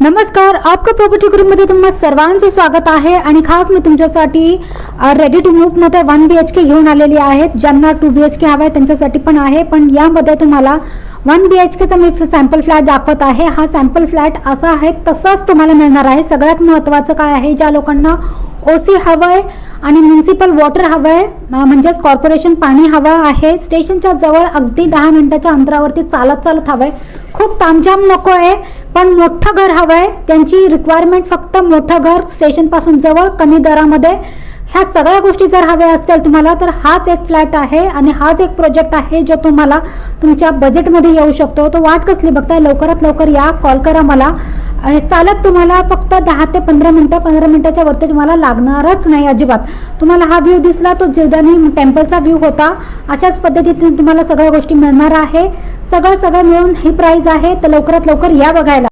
नमस्कार, आपका property group मध्ये तुम्हा सर्वांचं स्वागत आहे आणि खास मी तुमच्यासाठी रेडी टू मूव्ह मध्ये 1 BHK घेऊन आलेली आहेत. ज्यांना 2 BHK हवा आहे त्यांच्यासाठी पण आहे, पण यामध्ये तुम्हाला 1 BHK चा मी सॅम्पल फ्लॅट दाखवत आहे. हा सॅम्पल फ्लॅट असा आहे तसाच तुम्हाला मिळणार आहे. सगळ्यात महत्त्वाचं काय आहे, ज्या लोकांना ओसी हवंय आणि म्युनिसिपल वॉटर हवंय म्हणजेच कॉर्पोरेशन पाणी हवं आहे, स्टेशनच्या जवळ अगदी 10 मिनिटाच्या अंतरावरती चालत हवंय, खूप तामझाम नको आहे पण मोठं घर हवंय, त्यांची रिक्वायरमेंट फक्त मोठं घर स्टेशनपासून जवळ कमी दरामध्ये, ह्या सगळ्या गोष्टी जर हव्या असतील तुम्हाला तर हाच एक फ्लॅट आहे आणि हाच एक प्रोजेक्ट आहे जो तुम्हाला तुमच्या बजेटमध्ये येऊ शकतो. तो वाट कसली बघताय, लवकरात लवकर या, कॉल करा मला. चालत तुम्हाला फक्त 10 ते 15 मिनिटं, 15 मिनिटाच्या वरती तुम्हाला लागणारच नाही अजिबात. तुम्हाला हा व्ह्यू दिसला तो जीवदानी टेम्पलचा व्ह्यू होता. अशाच पद्धतीने तुम्हाला सगळ्या गोष्टी मिळणार आहे. सगळं मिळून ही प्राइस आहे, तर लवकरात लवकर या बघायला.